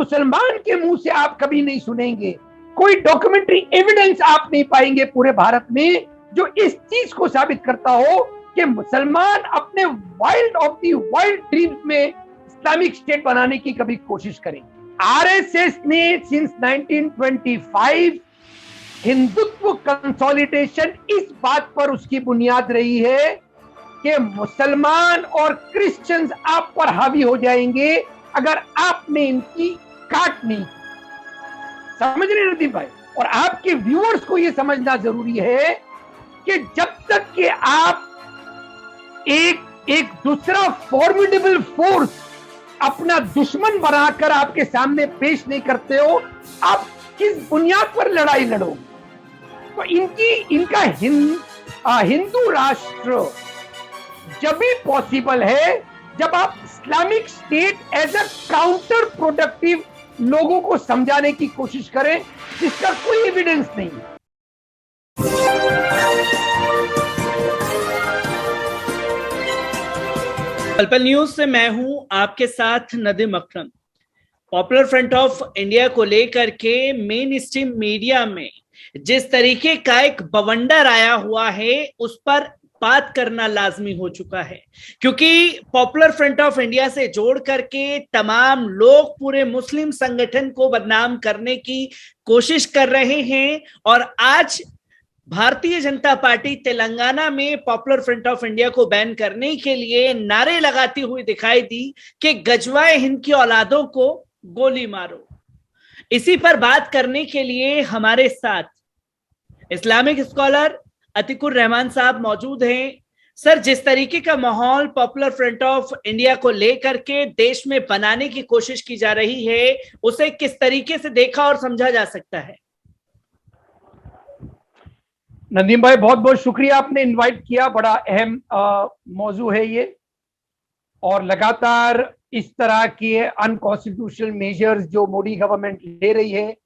मुसलमान के मुंह से आप कभी नहीं सुनेंगे, कोई डॉक्यूमेंट्री एविडेंस आप नहीं पाएंगे पूरे भारत में जो इस चीज को साबित करता हो कि मुसलमान अपने wild of the wild dreams में इस्लामिक स्टेट बनाने की कभी कोशिश करें। आरएसएस ने सिंस 1925 हिंदुत्व कंसोलिडेशन इस बात पर उसकी बुनियाद रही है कि मुसलमान और क्रिश्चियंस आप पर हावी हो जाएंगे अगर आपने इनकी काट नहीं। समझ रहे नदीम भाई, और आपके व्यूअर्स को यह समझना जरूरी है कि जब तक कि आप एक दूसरा फॉर्मिडेबल फोर्स अपना दुश्मन बनाकर आपके सामने पेश नहीं करते हो, आप किस बुनियाद पर लड़ाई लड़ोगे? तो इनका हिंदू राष्ट्र जब भी पॉसिबल है जब आप Islamic state as a counter productive लोगों को समझाने की कोशिश करें जिसका कोई एविडेंस नहीं है। पल न्यूज से मैं हूं आपके साथ नदीम अकरम। पॉपुलर फ्रंट ऑफ इंडिया को लेकर के मेन स्ट्रीम मीडिया में जिस तरीके का एक बवंडर आया हुआ है उस पर बात करना लाजमी हो चुका है, क्योंकि पॉपुलर फ्रंट ऑफ इंडिया से जोड़ करके तमाम लोग पूरे मुस्लिम संगठन को बदनाम करने की कोशिश कर रहे हैं। और आज भारतीय जनता पार्टी तेलंगाना में पॉपुलर फ्रंट ऑफ इंडिया को बैन करने के लिए नारे लगाती हुई दिखाई दी कि गजवाए हिंद की औलादों को गोली मारो। इसी पर बात करने के लिए हमारे साथ इस्लामिक स्कॉलर अतिकुर रहमान साहब मौजूद हैं। सर, जिस तरीके का माहौल पॉपुलर फ्रंट ऑफ इंडिया को लेकर के देश में बनाने की कोशिश की जा रही है उसे किस तरीके से देखा और समझा जा सकता है? नदीम भाई, बहुत बहुत शुक्रिया, आपने इनवाइट किया। बड़ा अहम मौजू है ये, और लगातार इस तरह के अनकॉन्स्टिट्यूशनल मेजर्स जो मोदी गवर्नमेंट ले रही है,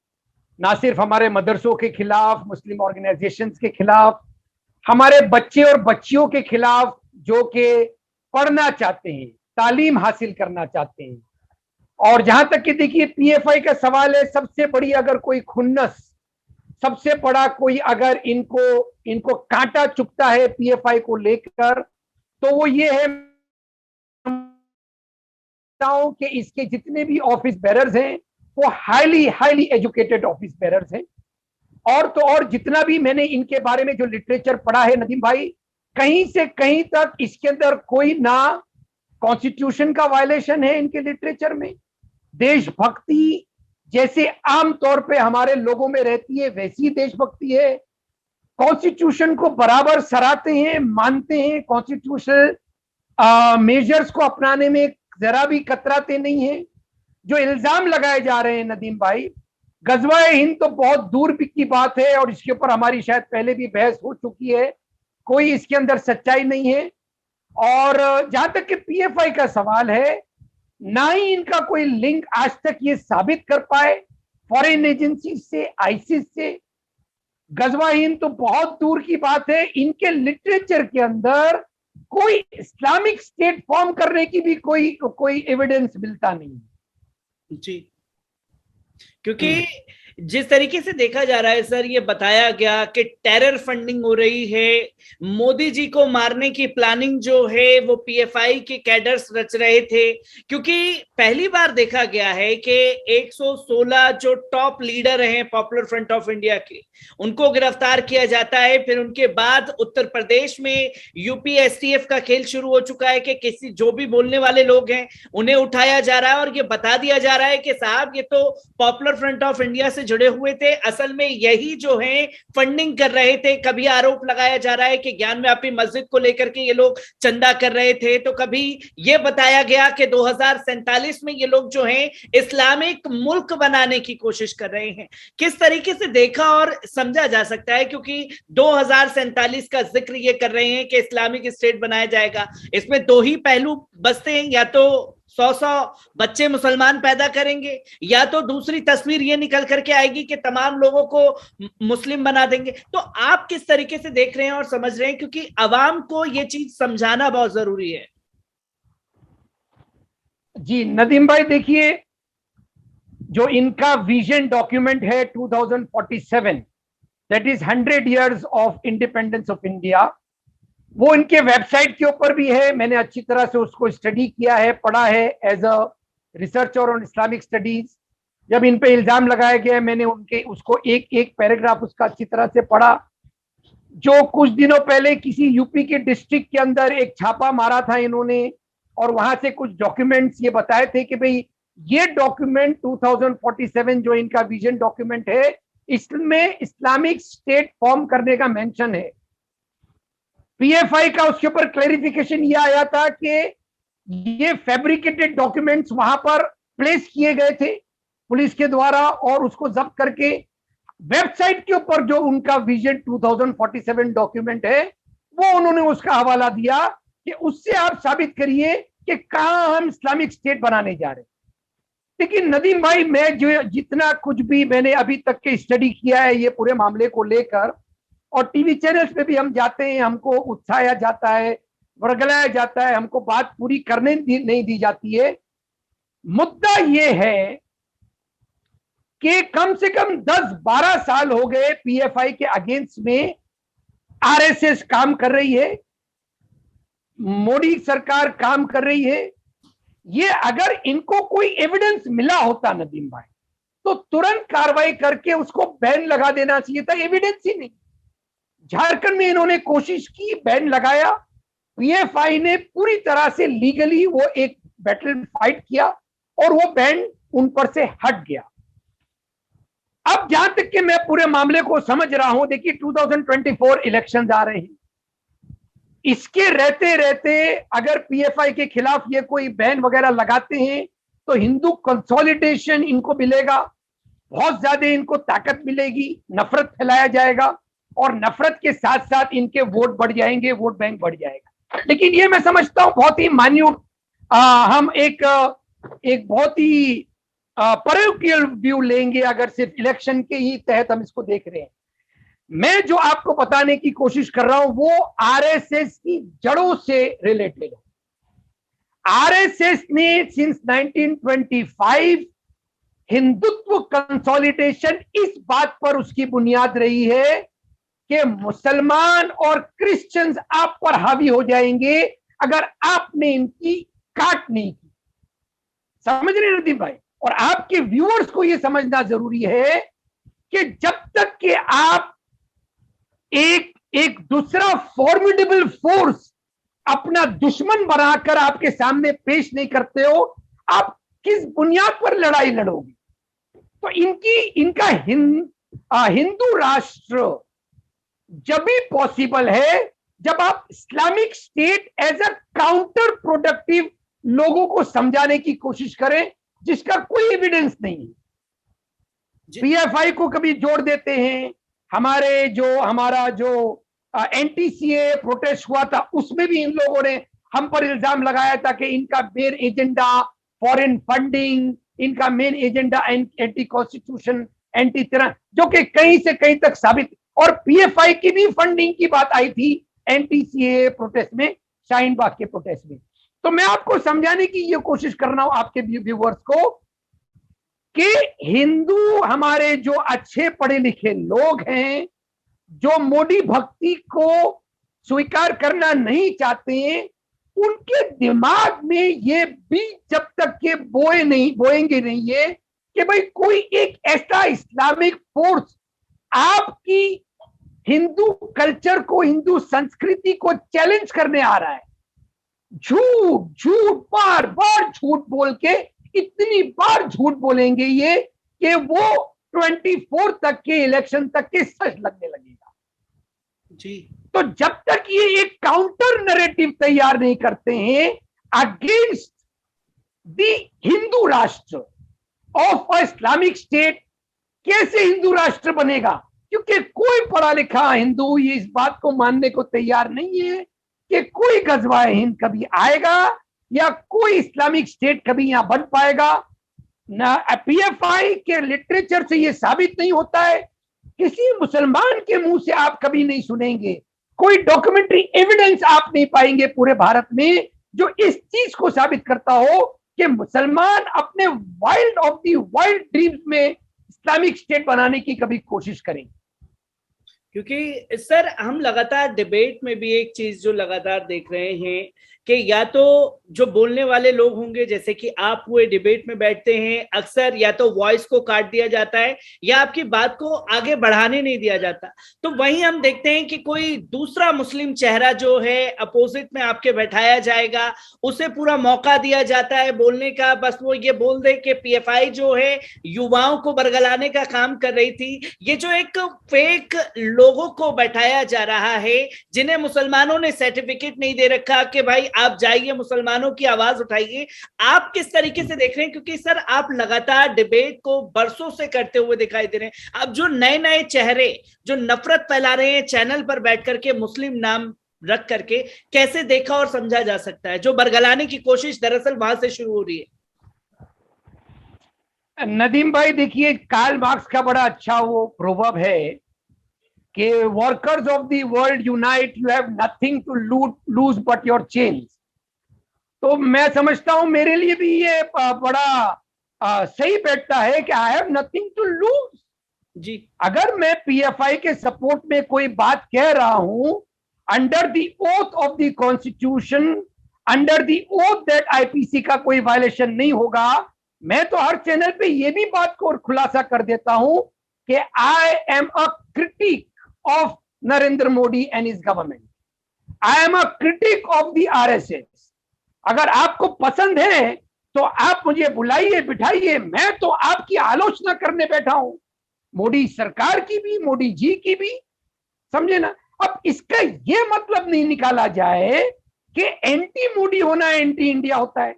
ना सिर्फ हमारे मदरसों के खिलाफ, मुस्लिम ऑर्गेनाइजेशंस के खिलाफ, हमारे बच्चे और बच्चियों के खिलाफ जो कि पढ़ना चाहते हैं, तालीम हासिल करना चाहते हैं। और जहां तक कि देखिए पीएफआई का सवाल है, सबसे बड़ी अगर कोई खुन्नस, सबसे बड़ा कोई अगर इनको कांटा चुभता है पीएफआई को लेकर, तो वो ये है कि इसके जितने भी ऑफिस बेरर्स हैं वो हाईली एजुकेटेड ऑफिस बेरर्स हैं। और तो और जितना भी मैंने इनके बारे में जो लिटरेचर पढ़ा है नदीम भाई, कहीं से कहीं तक इसके अंदर कोई ना कॉन्स्टिट्यूशन का वायलेशन है इनके लिटरेचर में, देशभक्ति जैसे आम तौर पे हमारे लोगों में रहती है वैसी देशभक्ति है, कॉन्स्टिट्यूशन को बराबर सराहते हैं, मानते हैं, कॉन्स्टिट्यूशनल मेजर्स को अपनाने में जरा भी कतराते नहीं है। जो इल्जाम लगाए जा रहे हैं नदीम भाई, गजवाए हिंद तो बहुत दूर की बात है और इसके ऊपर हमारी शायद पहले भी बहस हो चुकी है, कोई इसके अंदर सच्चाई नहीं है। और जहां तक कि पीएफआई का सवाल है, ना ही इनका कोई लिंक आज तक ये साबित कर पाए फॉरेन एजेंसी से, आईसिस से। गजवाए हिंद तो बहुत दूर की बात है, इनके लिटरेचर के अंदर कोई इस्लामिक स्टेट फॉर्म करने की भी कोई एविडेंस मिलता नहीं जी। क्योंकि जिस तरीके से देखा जा रहा है सर, ये बताया गया कि टेरर फंडिंग हो रही है, मोदी जी को मारने की प्लानिंग जो है वो पीएफआई के कैडर्स रच रहे थे। क्योंकि पहली बार देखा गया है कि 116 जो टॉप लीडर हैं पॉपुलर फ्रंट ऑफ इंडिया के, उनको गिरफ्तार किया जाता है। फिर उनके बाद उत्तर प्रदेश में यूपी एसटीएफ का खेल शुरू हो चुका है कि किसी जो भी बोलने वाले लोग हैं उन्हें उठाया जा रहा है और ये बता दिया जा रहा है कि साहब ये तो पॉपुलर फ्रंट ऑफ इंडिया से जुड़े हुए थे, असल में यही जो है फंडिंग कर रहे थे। कभी आरोप लगाया जा रहा है कि ज्ञानव्यापी मस्जिद को लेकर के ये लोग चंदा कर रहे थे, तो कभी ये बताया गया कि 2047 में ये लोग जो हैं इस्लामिक मुल्क बनाने की कोशिश कर रहे हैं। किस तरीके से देखा और समझा जा सकता है, क्योंकि 2047 का जिक्र ये कर रहे हैं कि इस्लामिक स्टेट बनाया जाएगा। इसमें दो ही पहलू बसते हैं, या तो 100 बच्चे मुसलमान पैदा करेंगे, या तो दूसरी तस्वीर ये निकल करके आएगी कि तमाम लोगों को मुस्लिम बना देंगे। तो आप किस तरीके से देख रहे हैं और समझ रहे हैं, क्योंकि अवाम को ये चीज समझाना बहुत जरूरी है। जी नदीम भाई, देखिए जो इनका विजन डॉक्यूमेंट है 2047, that is 100 years of independence of India, वो इनके वेबसाइट के ऊपर भी है। मैंने अच्छी तरह से उसको स्टडी किया है, पढ़ा है as a researcher on Islamic studies. जब इन पे इल्जाम लगाया गया, मैंने उनके उसको एक एक पैराग्राफ उसका अच्छी तरह से पढ़ा। जो कुछ दिनों पहले किसी यूपी के डिस्ट्रिक्ट के अंदर एक छापा मारा था इन्होंने, और वहां से कुछ डॉक्यूमेंट्स ये बताए थे कि भाई ये डॉक्यूमेंट 2047 जो इनका विजन डॉक्यूमेंट है, इसमें इस्लामिक स्टेट फॉर्म करने का मेंशन है। पीएफआई का उसके ऊपर क्लैरिफिकेशन ये आया था कि ये फैब्रिकेटेड डॉक्यूमेंट्स वहां पर प्लेस किए गए थे पुलिस के द्वारा, और उसको जब्त करके वेबसाइट के ऊपर जो उनका विजन 2047 डॉक्यूमेंट है वो उन्होंने उसका हवाला दिया कि उससे आप साबित करिए कि कहां हम इस्लामिक स्टेट बनाने जा रहे हैं। लेकिन नदीम भाई, मैं जो जितना कुछ भी मैंने अभी तक के स्टडी किया है ये पूरे मामले को लेकर, और टीवी चैनल्स पे भी हम जाते हैं, हमको उत्साया जाता है, वर्गलाया जाता है, हमको बात पूरी करने नहीं दी जाती है। मुद्दा ये है कि कम से कम 10-12 साल हो गए पीएफआई के अगेंस्ट में आरएसएस काम कर रही है, मोदी सरकार काम कर रही है। ये अगर इनको कोई एविडेंस मिला होता नदीम भाई, तो तुरंत कार्रवाई करके उसको बैन लगा देना चाहिए था। एविडेंस ही नहीं। झारखंड में इन्होंने कोशिश की, बैन लगाया, पीएफआई ने पूरी तरह से लीगली वो एक बैटल फाइट किया और वो बैन उन पर से हट गया। अब जहां तक कि मैं पूरे मामले को समझ रहा हूं, देखिए 2024 इलेक्शंस आ रहे हैं, इसके रहते रहते अगर पीएफआई के खिलाफ ये कोई बैन वगैरह लगाते हैं तो हिंदू कंसोलिडेशन इनको मिलेगा, बहुत ज्यादा इनको ताकत मिलेगी, नफरत फैलाया जाएगा, और नफरत के साथ साथ इनके वोट बढ़ जाएंगे, वोट बैंक बढ़ जाएगा। लेकिन ये मैं समझता हूं बहुत ही मान्यूट, हम एक बहुत ही पैरोकियल व्यू लेंगे अगर सिर्फ इलेक्शन के ही तहत हम इसको देख रहे हैं। मैं जो आपको बताने की कोशिश कर रहा हूं वो आरएसएस की जड़ों से रिलेटेड है। आरएसएस ने सिंस 1925 हिंदुत्व कंसोलिडेशन इस बात पर उसकी बुनियाद रही है कि मुसलमान और क्रिश्चियंस आप पर हावी हो जाएंगे अगर आपने इनकी काट नहीं की। समझ रहे नदीम भाई? और आपके व्यूअर्स को यह समझना जरूरी है कि जब तक कि आप एक दूसरा फॉर्मिडेबल फोर्स अपना दुश्मन बनाकर आपके सामने पेश नहीं करते हो, आप किस बुनियाद पर लड़ाई लड़ोगे? तो इनका हिंदू राष्ट्र जब भी पॉसिबल है जब आप Islamic state as a counter productive लोगों को समझाने की कोशिश करें जिसका कोई एविडेंस नहीं है। पीएफआई को कभी जोड़ देते हैं, हमारा जो एनटीसीए प्रोटेस्ट हुआ था उसमें भी इन लोगों ने हम पर इल्जाम लगाया था कि इनका मेन एजेंडा फॉरेन फंडिंग, इनका main agenda anti constitution, anti तरह, जो कि कहीं से कहीं तक साबित। और पीएफआई की भी फंडिंग की बात आई थी एनटीसीए प्रोटेस्ट में, शाहीन बाग के प्रोटेस्ट में। तो मैं आपको समझाने की ये कोशिश कर रहा हूं आपके व्यूअर्स को कि हिंदू हमारे जो अच्छे पढ़े लिखे लोग हैं, जो मोदी भक्ति को स्वीकार करना नहीं चाहते हैं, उनके दिमाग में ये बीज जब तक के बोएंगे नहीं है कि भाई कोई एक ऐसा इस्लामिक फोर्स आपकी हिंदू कल्चर को, हिंदू संस्कृति को चैलेंज करने आ रहा है। झूठ बार बार झूठ बोल के, इतनी बार झूठ बोलेंगे ये कि वो 24 तक के इलेक्शन तक के सच लगने लगेगा जी। तो जब तक ये एक काउंटर नैरेटिव तैयार नहीं करते हैं अगेंस्ट द हिंदू राष्ट्र ऑफ अ इस्लामिक स्टेट, कैसे हिंदू राष्ट्र बनेगा? क्योंकि कोई पढ़ा लिखा हिंदू ये इस बात को मानने को तैयार नहीं है कि कोई गजवाए हिंद कभी आएगा या कोई इस्लामिक स्टेट कभी यहां बन पाएगा। ना पीएफआई के लिटरेचर से यह साबित नहीं होता है, किसी मुसलमान के मुंह से आप कभी नहीं सुनेंगे, कोई डॉक्यूमेंट्री एविडेंस आप नहीं पाएंगे पूरे भारत में जो इस चीज को साबित करता हो कि मुसलमान अपने wild of the wild dreams में इस्लामिक स्टेट बनाने की कभी कोशिश करें। क्योंकि सर हम लगातार डिबेट में भी एक चीज जो लगातार देख रहे हैं कि या तो जो बोलने वाले लोग होंगे, जैसे कि आप हुए डिबेट में बैठते हैं, अक्सर या तो वॉइस को काट दिया जाता है या आपकी बात को आगे बढ़ाने नहीं दिया जाता। तो वहीं हम देखते हैं कि कोई दूसरा मुस्लिम चेहरा जो है अपोजिट में आपके बैठाया जाएगा, उसे पूरा मौका दिया जाता है बोलने का, बस वो ये बोल दे कि पीएफआई जो है युवाओं को बरगलाने का काम कर रही थी। ये जो एक फेक लोगों को बैठाया जा रहा है जिन्हें मुसलमानों ने सर्टिफिकेट नहीं दे रखा कि भाई आप जाइए मुसलमानों की आवाज उठाइए, आप किस तरीके से देख रहे हैं? क्योंकि सर आप लगातार डिबेट को बरसों से करते हुए दिखाई दे रहे हैं। अब जो नए नए चेहरे जो नफरत फैला रहे हैं चैनल पर बैठ करके मुस्लिम नाम रख करके, कैसे देखा और समझा जा सकता है? जो बरगलाने की कोशिश दरअसल वहां से शुरू हो रही है। नदीम भाई देखिए, कार्ल मार्क्स का बड़ा अच्छा वो प्रोवर्ब है कि workers of the world unite, you have nothing to lose but your chains. तो मैं समझता हूं मेरे लिए भी ये बड़ा सही बैठता है कि I have nothing to lose जी। अगर मैं पीएफआई के सपोर्ट में कोई बात कह रहा हूं, under the oath of the constitution, under the oath that IPC का कोई वायलेशन नहीं होगा, मैं तो हर चैनल पे ये भी बात को खुलासा कर देता हूं कि I am a critic of Narendra Modi and his government. I am a critic of the RSS. अगर आपको पसंद है तो आप मुझे बुलाइए, बिठाइए, मैं तो आपकी आलोचना करने बैठा हूं, मोदी सरकार की भी, मोदी जी की भी, समझे ना। अब इसका यह मतलब नहीं निकाला जाए कि एंटी मोदी होना एंटी इंडिया होता है।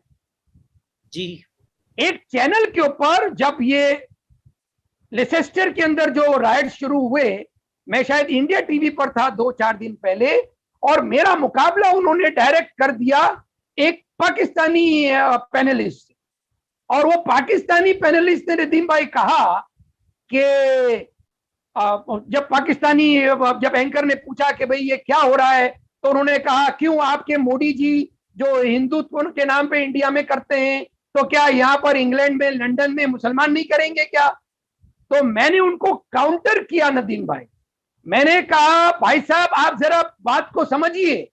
जी। एक चैनल के ऊपर जब ये लेसेस्टर के अंदर जो राइट शुरू हुए, मैं शायद इंडिया टीवी पर था 2-4 दिन पहले, और मेरा मुकाबला उन्होंने डायरेक्ट कर दिया एक पाकिस्तानी पैनलिस्ट से। और वो पाकिस्तानी पैनलिस्ट ने नदीम भाई कहा कि जब एंकर ने पूछा कि भाई ये क्या हो रहा है, तो उन्होंने कहा क्यों आपके मोदी जी जो हिंदुत्व के नाम पे इंडिया में करते हैं, तो क्या यहाँ पर इंग्लैंड में, लंदन में मुसलमान नहीं करेंगे क्या? तो मैंने उनको काउंटर किया नदीम भाई, मैंने कहा भाई साहब आप जरा बात को समझिए,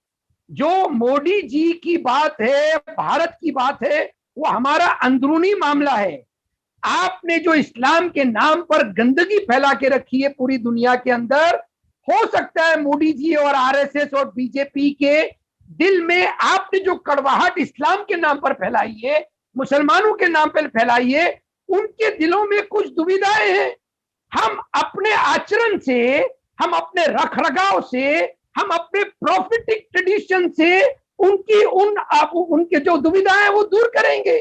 जो मोदी जी की बात है, भारत की बात है, वो हमारा अंदरूनी मामला है। आपने जो इस्लाम के नाम पर गंदगी फैला के रखी है पूरी दुनिया के अंदर, हो सकता है मोदी जी और आरएसएस और बीजेपी के दिल में आपने जो कड़वाहट इस्लाम के नाम पर फैलाई है, मुसलमानों के नाम पर फैलाई है, उनके दिलों में कुछ दुविधाएं हैं। हम अपने आचरण से, हम अपने रख रखाव से, हम अपने प्रॉफिटिक ट्रेडिशन से उनके जो दुविधाएं वो दूर करेंगे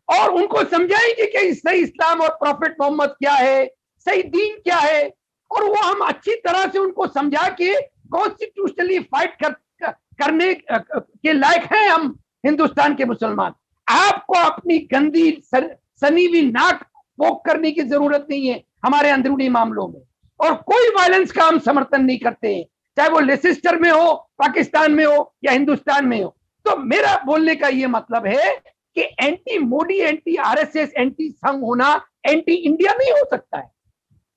और उनको समझाएंगे कि सही इस्लाम और प्रॉफिट मोहम्मद क्या है, सही दीन क्या है, और वो हम अच्छी तरह से उनको समझा के कॉन्स्टिट्यूशनली फाइट करने के लायक हैं हम हिंदुस्तान के मुसलमान। आपको अपनी गंदी सनीवी नाक पोक करने की जरूरत नहीं है हमारे अंदरूनी मामलों में, और कोई वायलेंस का हम समर्थन नहीं करते हैं, चाहे वो लेसेस्टर में हो, पाकिस्तान में हो या हिंदुस्तान में हो। तो मेरा बोलने का ये मतलब है कि anti Modi, anti RSS, anti संघ होना एंटी इंडिया नहीं हो सकता है।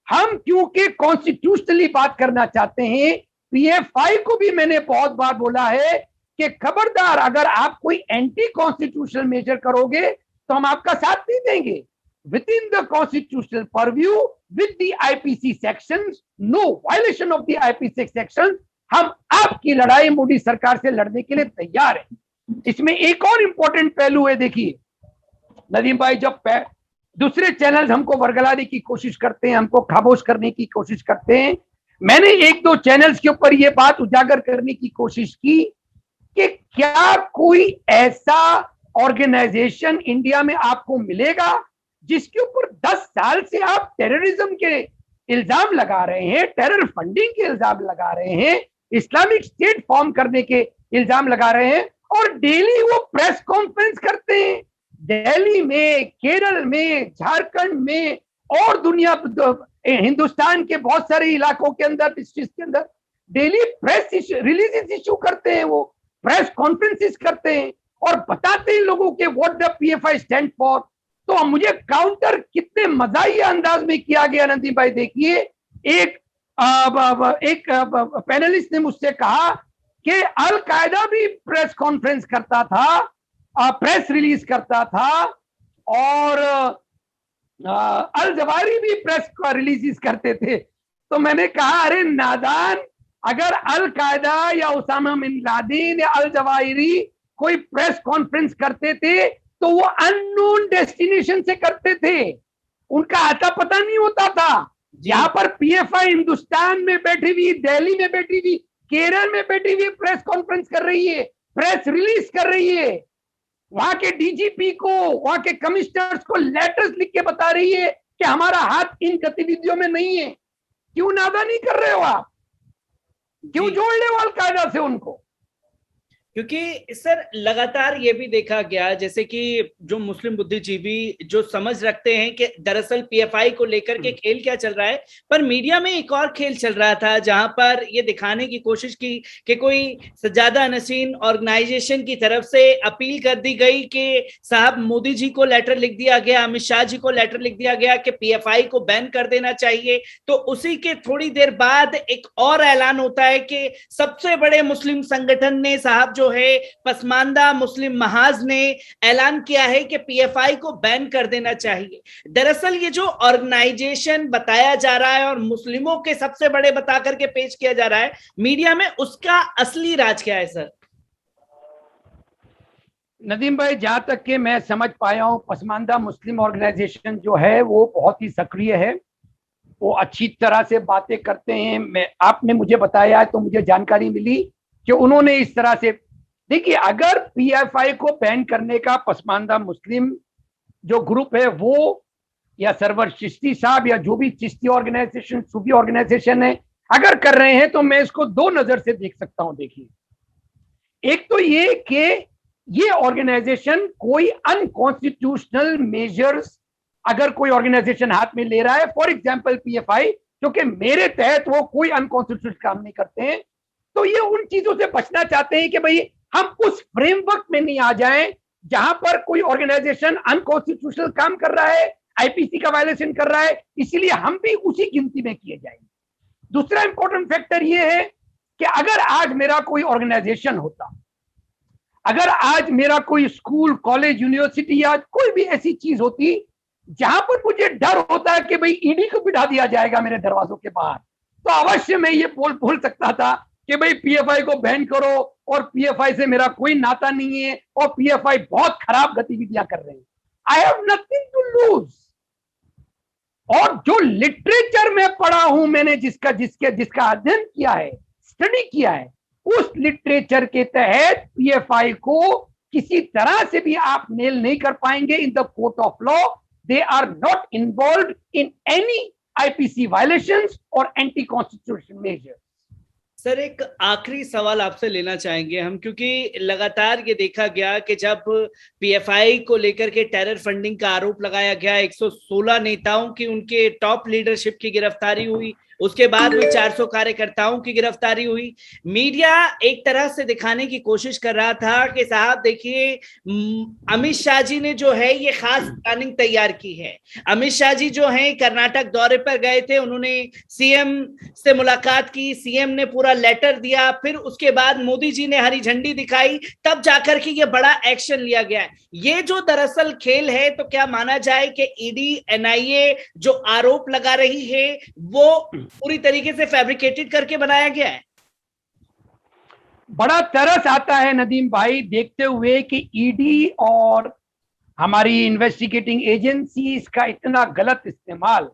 हम क्योंकि कॉन्स्टिट्यूशनली बात करना चाहते हैं, पीएफआई को भी मैंने बहुत बार बोला है कि खबरदार अगर आप कोई एंटी कॉन्स्टिट्यूशनल मेजर करोगे तो हम आपका साथ नहीं देंगे। within the constitutional purview with the IPC sections, no violation of the IPC sections, हम आपकी लड़ाई मोदी सरकार से लड़ने के लिए तैयार हैं। इसमें एक और इंपॉर्टेंट पहलू है, देखिए नदीम भाई, जब दूसरे चैनल हमको वर्गलाने की कोशिश करते हैं, हमको खामोश करने की कोशिश करते हैं, मैंने 1-2 चैनल्स के ऊपर यह बात उजागर करने की कोशिश की कि क्या कोई ऐसा ऑर्गेनाइजेशन इंडिया में आपको मिलेगा जिसके ऊपर 10 साल से आप टेररिज्म के इल्जाम लगा रहे हैं, टेरर फंडिंग के इल्जाम लगा रहे हैं, इस्लामिक स्टेट फॉर्म करने के इल्जाम लगा रहे हैं, और डेली वो प्रेस कॉन्फ्रेंस करते हैं दिल्ली में, केरल में, झारखंड में और दुनिया हिंदुस्तान के बहुत सारे इलाकों के अंदर, डिस्ट्रिक्ट के अंदर डेली प्रेस रिलीजेस इशू करते हैं, वो प्रेस कॉन्फ्रेंसेस करते हैं, और बताते हैं लोगों के what the PFI stand for. तो मुझे काउंटर कितने मजाही अंदाज में किया गया नदीम भाई। देखिए, एक पैनलिस्ट ने मुझसे कहा कि अल कायदा भी प्रेस कॉन्फ्रेंस करता था, प्रेस रिलीज करता था, और अल जवाहिरी भी प्रेस रिलीज करते थे। तो मैंने कहा, अरे नादान, अगर अल कायदा या उसामा बिन लादेन या अल जवाहिरी कोई प्रेस कॉन्फ्रेंस करते थे तो वो अननोन डेस्टिनेशन से करते थे, उनका आता पता नहीं होता था। यहाँ पर पीएफआई हिंदुस्तान में बैठी हुई, दिल्ली में बैठी हुई, केरल में बैठी हुई प्रेस कॉन्फ्रेंस कर रही है, प्रेस रिलीज कर रही है, वहां के डीजीपी को, वहां के कमिश्नर्स को लेटर्स लिख के बता रही है कि हमारा हाथ इन गतिविधियों में नहीं है। क्यों नादा नहीं कर रहे हो आप? क्यों जोड़ ले अल कायदा से उनको? क्योंकि सर लगातार ये भी देखा गया, जैसे कि जो मुस्लिम बुद्धिजीवी जो समझ रखते हैं कि दरअसल पीएफआई को लेकर के खेल क्या चल रहा है, पर मीडिया में एक और खेल चल रहा था जहां पर ये दिखाने की कोशिश की कि कोई सज्जादा नसीन ऑर्गेनाइजेशन की तरफ से अपील कर दी गई कि साहब मोदी जी को लेटर लिख दिया गया, अमित शाह जी को लेटर लिख दिया गया कि पीएफआई को बैन कर देना चाहिए। तो उसी के थोड़ी देर बाद एक और ऐलान होता है कि सबसे बड़े मुस्लिम संगठन ने, साहब जो है पसमानदा मुस्लिम महाज ने ऐलान किया है कि पीएफआई को बैन कर देना चाहिए। दरअसल ये जो ऑर्गेनाइजेशन बताया जा रहा है और मुस्लिमों के सबसे बड़े बता करके पेश किया जा रहा है मीडिया में, उसका असली राज क्या है सर? नदीम भाई, जहां तक कि मैं समझ पाया हूं, पसमानदा मुस्लिम ऑर्गेनाइजेशन जो है वो बहुत ही सक्रिय है, वो अच्छी तरह से बातें करते हैं। आपने मुझे बताया तो मुझे जानकारी मिली कि उन्होंने इस तरह से, देखिए, अगर पीएफआई को बैन करने का पसमानदा मुस्लिम जो ग्रुप है वो, या सरवर चिश्ती साहब, या जो भी चिश्ती ऑर्गेनाइजेशन, सूफी ऑर्गेनाइजेशन है, अगर कर रहे हैं तो मैं इसको दो नजर से देख सकता हूं। देखिए, एक तो ये कि ये ऑर्गेनाइजेशन कोई अनकॉन्स्टिट्यूशनल मेजर्स अगर कोई ऑर्गेनाइजेशन हाथ में ले रहा है, फॉर एग्जांपल पीएफआई, क्योंकि मेरे तहत वो कोई अनकॉन्स्टिट्यूशनल काम नहीं करते हैं, तो ये उन चीजों से बचना चाहते हैं कि भाई हम उस फ्रेमवर्क में नहीं आ जाएं जहां पर कोई ऑर्गेनाइजेशन अनकॉन्स्टिट्यूशनल काम कर रहा है, आईपीसी का वायलेशन कर रहा है, इसीलिए हम भी उसी गिनती में किए जाएंगे। दूसरा इंपॉर्टेंट फैक्टर यह है कि अगर आज मेरा कोई ऑर्गेनाइजेशन होता, अगर आज मेरा कोई स्कूल, कॉलेज, यूनिवर्सिटी या कोई भी ऐसी चीज होती जहां पर मुझे डर होता है कि भाई ईडी को बिठा दिया जाएगा मेरे दरवाजों के बाहर, तो अवश्य मैं ये बोल सकता था कि भाई पीएफआई को बैन करो, और पीएफआई से मेरा कोई नाता नहीं है, और पीएफआई बहुत खराब गतिविधियां कर रहे हैं, I have nothing to lose. और जो लिटरेचर में पढ़ा हूं, मैंने जिसका अध्ययन किया है, स्टडी किया है, उस लिटरेचर के तहत पीएफआई को किसी तरह से भी आप नेल नहीं कर पाएंगे in the court of law. They are not involved in any IPC violations और एंटी कॉन्स्टिट्यूशन मेजर्स। सर एक आखिरी सवाल आपसे लेना चाहेंगे हम, क्योंकि लगातार ये देखा गया कि जब पीएफआई को लेकर के टेरर फंडिंग का आरोप लगाया गया, 116 नेताओं की, उनके टॉप लीडरशिप की गिरफ्तारी हुई, उसके बाद में 400 कार्यकर्ताओं की गिरफ्तारी हुई। मीडिया एक तरह से दिखाने की कोशिश कर रहा था कि साहब देखिए, अमित शाह जी ने जो है ये खास प्लानिंग तैयार की है। अमित शाह जी जो है कर्नाटक दौरे पर गए थे, उन्होंने सीएम से मुलाकात की, सीएम ने पूरा लेटर दिया, फिर उसके बाद मोदी जी ने हरी झंडी दिखाई, तब जाकर के ये बड़ा एक्शन लिया गया है। ये जो दरअसल खेल है, तो क्या माना जाए कि ईडी, एनआईए जो आरोप लगा रही है वो पूरी तरीके से फैब्रिकेटेड करके बनाया गया है? बड़ा तरस आता है नदीम भाई देखते हुए कि ईडी और हमारी इन्वेस्टिगेटिंग एजेंसीज का इतना गलत इस्तेमाल,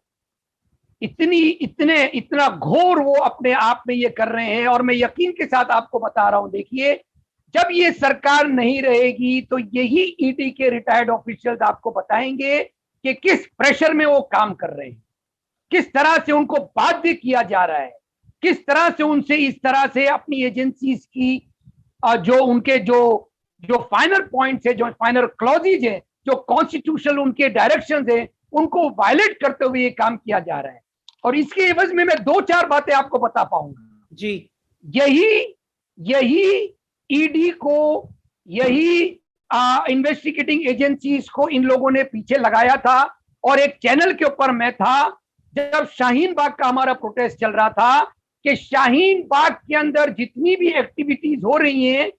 इतना घोर वो अपने आप में ये कर रहे हैं। और मैं यकीन के साथ आपको बता रहा हूं, देखिए, जब ये सरकार नहीं रहेगी तो यही ईडी के रिटायर्ड ऑफिशियल्स आपको बताएंगे कि किस प्रेशर में वो काम कर रहे हैं, किस तरह से उनको बाध्य किया जा रहा है, किस तरह से उनसे इस तरह से अपनी एजेंसीज की जो उनके जो फाइनल पॉइंट्स है, जो फाइनल क्लॉजेज है, जो कॉन्स्टिट्यूशनल उनके डायरेक्शंस है, उनको वायलेट करते हुए ये काम किया जा रहा है। और इसके एवज में मैं 2-4 बातें आपको बता पाऊंगा जी। यही ईडी को, यही इन्वेस्टिगेटिंग एजेंसीज को इन लोगों ने पीछे लगाया था। और एक चैनल के ऊपर मैं था जब शाहीन बाग का हमारा प्रोटेस्ट चल रहा था कि शाहीन बाग के अंदर जितनी भी एक्टिविटीज हो रही हैं,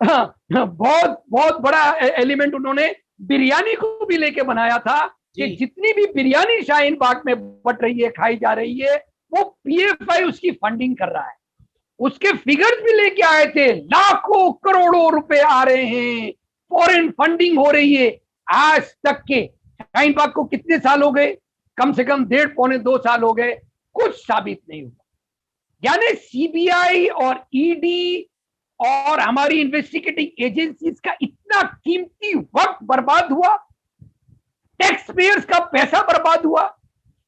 बहुत बहुत बड़ा एलिमेंट उन्होंने बिरयानी को भी लेके बनाया था कि जितनी भी बिरयानी शाहीन बाग में बट रही है, खाई जा रही है, वो पीएफआई उसकी फंडिंग कर रहा है। उसके फिगर्स भी लेके आए थे, लाखों करोड़ों रुपए आ रहे हैं, फॉरेन फंडिंग हो रही है। आज तक के शाहीन बाग को कितने साल हो गए? कम से कम 1.5-2 साल हो गए, कुछ साबित नहीं हुआ। यानी सीबीआई और ईडी और हमारी इन्वेस्टिगेटिंग एजेंसीज का इतना कीमती वक्त बर्बाद हुआ, टैक्स पेयर्स का पैसा बर्बाद हुआ।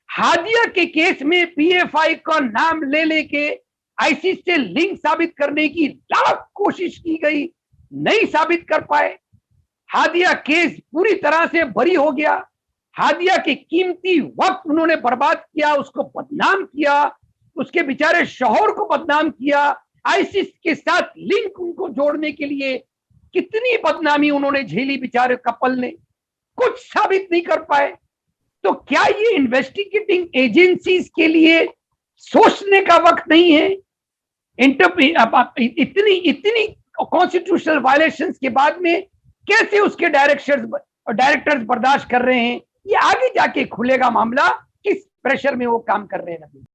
हादिया के केस में पीएफआई का नाम ले लेके आईसिस से लिंक साबित करने की लाख कोशिश की गई, नहीं साबित कर पाए। हादिया केस पूरी तरह से बरी हो गया। हादिया के कीमती वक्त उन्होंने बर्बाद किया, उसको बदनाम किया, उसके बेचारे शौहर को बदनाम किया। आईसिस के साथ लिंक उनको जोड़ने के लिए कितनी बदनामी उन्होंने झेली बेचारे कपल ने, कुछ साबित नहीं कर पाए। तो क्या ये इन्वेस्टिगेटिंग एजेंसीज के लिए सोचने का वक्त नहीं है? इतनी कॉन्स्टिट्यूशनल वायलेशंस के बाद में कैसे उसके डायरेक्टर्स बर्दाश्त कर रहे हैं? ये आगे जाके खुलेगा मामला, किस प्रेशर में वो काम कर रहे हैं।